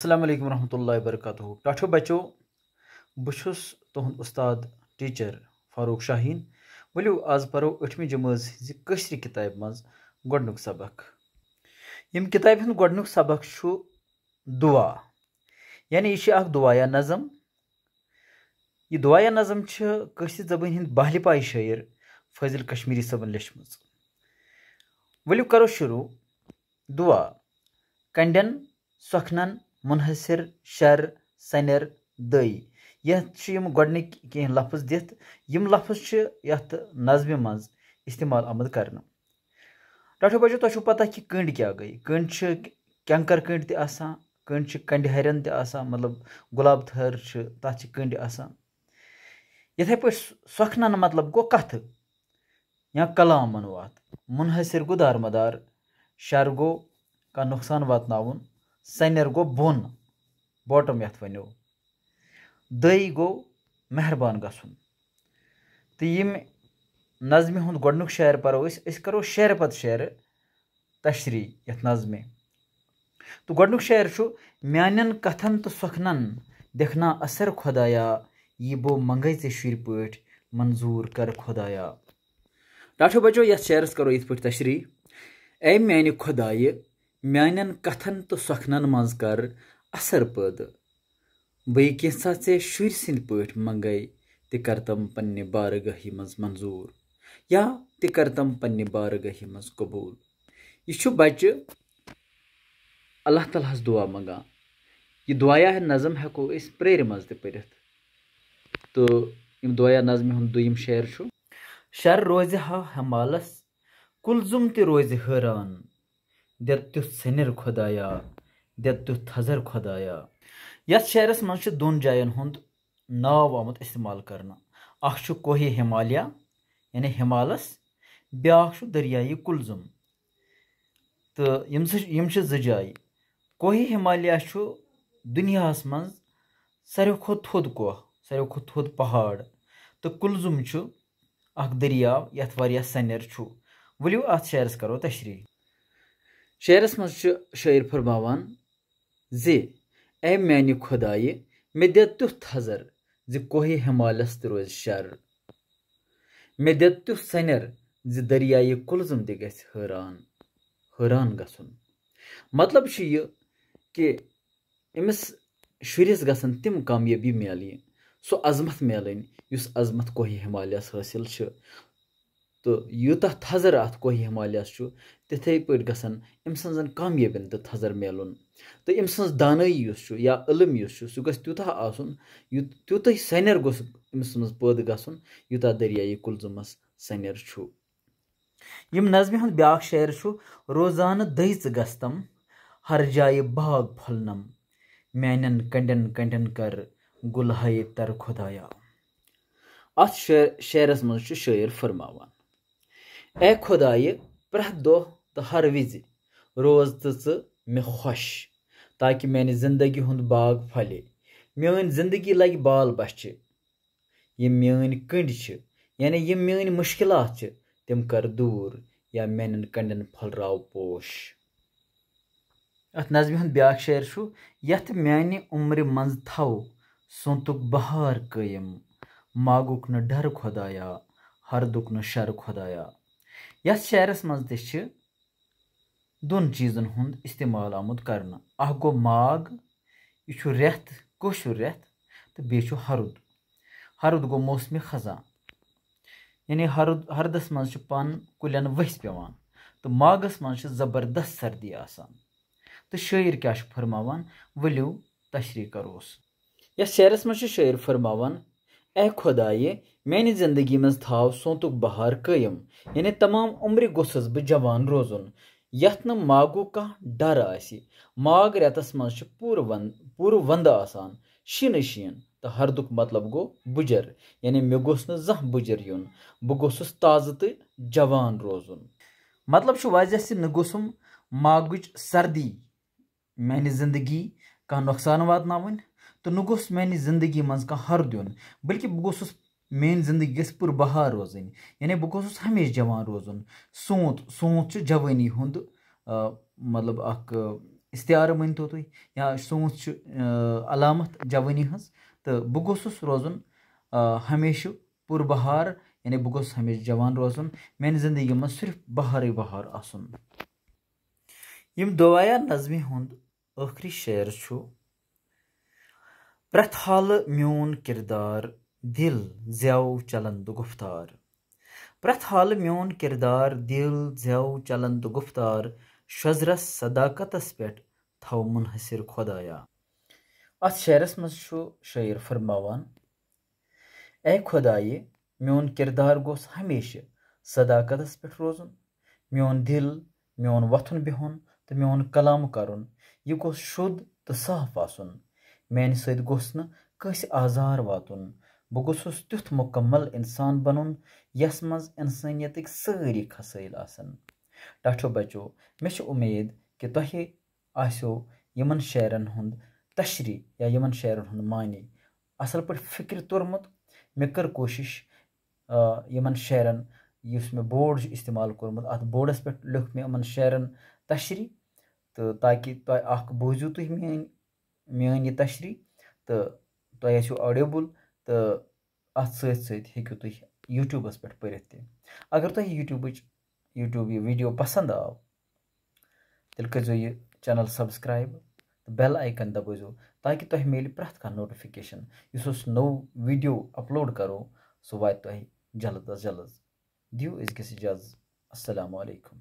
अस्सलाम वालेकुम रहमतुल्लाहि व बरकातुहू। टाठो बच्चो बहुस तुहद उस्ताद टीचर फारूक शाहीन। वलियो आज परो 8वीं जमात कसर किताब मज गोडनुक सबक। यम किताब हंद गोडनुक सबक छु दुआ, यानी यह दुआया नज़म। यह दुआया नज़म कसर जबान हंद बाहलिपाई शायर फजिल कश्मीरी सबन लेचमज। वलियो करो शुरू। दुआ कंडन सखनन मुनहसर शर सनर दई। यह गोडनिक कह लफ्ज दिथ। यम लफ्ज यथ नज़म मज इस्तेमाल आमद कर। टाठो बचो तुझ पता कि कंड क्या गई। कंड कैंकर कंड त कंड कंड हरन त मतलब गुलाब थर तथ कंड इथे पे सखनन मतलब गो कथ या कलाम वनो अत। मुनहसर गो दारमदार, शर गो का नुकसान वातनाउन, सनर गो बोन बॉटम यथ वनो, दई गो मेहरबान गसुन। तो यम नज़म हुंद गोडनुक शेर परो अस करो शेर पत शेर तशरी यथ नज़म। तो गोडनुक शेर छु म्यानन कथन तो सखनन देखना असर खुदाया, ये बो मंगई से शुर पट मंजूर कर खुदाया। टाठो बचो यथ शेरस करो इत पट तशरी। ए म्यान खुदाय म्यानन कथन तो सखनन मज कर असर पद, बह कैसा से शुर सिंद पट मंगई ते करतम पन्ने बारगही मज मंजूर, या ते करतम पन्ने बारगही मज कबूल। यह बच्चे अल्लाह तआला दुआ मंगान। यह दुआया नज़म हेको प्रेर मज त पढ़ित। तो यम दुआया नज़म हुंद दुयम शेर छु। शर रोज हा हमालस कुलजुम ते रोज हैरान, दे तुथ सनर खुदाया, दे तुथ थजर खुदाया। यथ शेरस मज दोन जायन हुंद नाव आमुत इस्तेमाल करना। अख कोहे हिमालय यानी हिमालस, ब्याख दरियाई कुलजुम। तो यम ज जाय। कोहे हिमालय दुनियास मज सारे खुद थोद कोह, सारे खुद थोद पहाड़। तो कुलजुम अख दरियाव यथ वारिया सनर छु। वलियो अत शेरस करो तशरी। शेरस मज शायर फरमावान जे ए म्यानि खुदाय मे दे तुथ थजर जे कोहे हिमालयस त रोज शर, मे दे तुथ सनर जे दरियाई कुलजुम ते गछ हैरान, हैरान गसुन। मतलब यह कि अमिस शुरिस गसन तिम कामयाबी मिल, सो अजमत मिलन युस अजमत कोहे हिमालयस हासिल छ। तो यूता थजर अत कोहे हिमालयस तिथे पे गसन अम सजन कामयाबिन तो थजर मिलन। तो अम सज दानई या इलम सह गस तूत आसन, तूत सनर गोस अमिस मज पैद गसन यूता दरियाई कुलजुमस सनर छु। यम नज़म हुंद ब्याख शेर छु रोजान दईच गस्तम, हर जाय बाग फलनम, म्यानन कंडन कंडन कर गुलहाय तर खुदाया। अत शेरस मज शायर फरमावान ए खुदाय प्रथ दोह तो हर विज रोज तो मे खुश, ताकि मेन जिंदगी हुंद बाग फले, मेन जिंदगी लगे बाल बच्चे। यम मेन कंड यानी यम मेन मुश्किलात तिम कर दूर, या मेन कंडन फलराव पोश। अत नज़म हुंद ब्याख शेर छु यथ म्यानि उम्र मंज थव सोंतुक बहार कायम, मागुक न डर खुदाया, हरदुक न शर खुदाया। यथ शेरस मज त दोन चीजन हुंद इस्तेमाल आमुद करना। अख गो माग, यह रेत कशुर रेत, तो बे हरुद। हरुद गो मौसमी खजा, यानी हरदस मज पन कुलन वस पेवान। तो मागस मज जबरदस्त सर्दी आसान। तो शायर क्या फरमावान वलियो तशरी करोस। यस शेरस मज शायर फरमावान ए खुदाये मेनी जिंदगी मज थाव सोंतुक बहार कायम, यानी तमाम उम्र गोसस बह जवान रोजुन यथ न मागु कह डर आसि। माग रेतस मज पूर वंद आसान, शीन शीन। तो हरदुक मतलब गो बुजर, यानी मे गोस न जह बुजर युन, बह गोसुस ताज तो जवान रोजुन। मतलब वजह से न गोसुम मागुच सर्दी मेनी जिंदगी कह नुकसान वातनावन, तो न गोस मेनी जिंदगी मज कह हर्द युन, बल्कि बह गोसुस मेन जिंदगी गस पुर बहार रोजन, यानी बह गोसुस हमेशा जवान रोजुन। सोंत सोंत जवानी हुंद मतलब अख استعارٕ مٲنتو تُہۍ یا سونٛت چھُ علامت جوٲنی ہٕنٛز تہٕ بہٕ گوٚژھُس روزُن ہمیشہٕ پُربہار یعنی بہٕ گوٚژھُس ہمیشہٕ جوان روزُن میٛانہِ زندگی منٛز صرف بہارٕے بہار آسُن یِم دُعایا نظمہِ ہُنٛد ٲخری شعر چھُ پرٛٮ۪تھ حالہٕ میون کِردار دِل زٮ۪و چلنٛدٕ گُفتار پرٛٮ۪تھ حالہٕ میون کِردار دِل زٮ۪و چلنٛدٕ گُفتار شۄزرس صداقتس پٮ۪ٹھ تھو مُنحصر خۄدایا اتھ شعرس منٛز چھُ شٲعر فرماوان اے خۄدایہِ میون کِردار گوٚژھ ہمیشہٕ صداقتس پٮ۪ٹھ روزُن میون دِل میون وۄتھُن بِہُن تہٕ میون کلام کرُن یہِ گوٚژھ شُد تہٕ صاف آسُن میانہِ سۭتۍ گوٚژھ نہٕ کٲنٛسہِ آزار واتُن بہٕ گوٚژھُس تیُتھ مُکمل انسان بنُن یس منٛز انسٲنیتٕکۍ سٲری خصٲیل آسن ٹاٹھو بچو مےٚ چھِ اُمید کہِ تۄہہِ آسیو یِمن شعرن ہُنٛد تشریح یا یِمن شعرن ہُنٛد معنے اصل پٲٹھۍ فکرِ توٚرمُت مےٚ کٔر کوٗشش یِمن شعرن یُس مےٚ بورڈ چھُ استعمال کوٚرمُت اتھ بورڈس پٮ۪ٹھ لیوٚکھ مےٚ یِمن شعرن تشریح تہٕ تاکہِ تۄہہِ اکھ بوٗزِو تُہۍ میٲنۍ یہِ تشریح تہٕ تۄہہِ آسیو آڈیبل تہٕ اتھ سۭتۍ سۭتۍ ہیٚکِو تُہۍ یوٗٹیوٗبس پٮ۪ٹھ پٔرِتھ تہِ اگر تۄہہِ یوٗٹیوٗب یہِ ویٖڈیو پسنٛد آو تیٚلہِ کٔرۍزیو یہِ چینل سبسکرایب تہٕ بیل آیکن دبٲیزیو تاکہِ تۄہہِ میلہِ پرٛٮ۪تھ کانٛہہ نوٹِفِکیشن یُس أسۍ نوٚو ویٖڈیو اپلوڈ کرو سُہ واتہِ تۄہہِ جلد از جلد دِیِو أزۍکِس اِجازت السلام علیکُم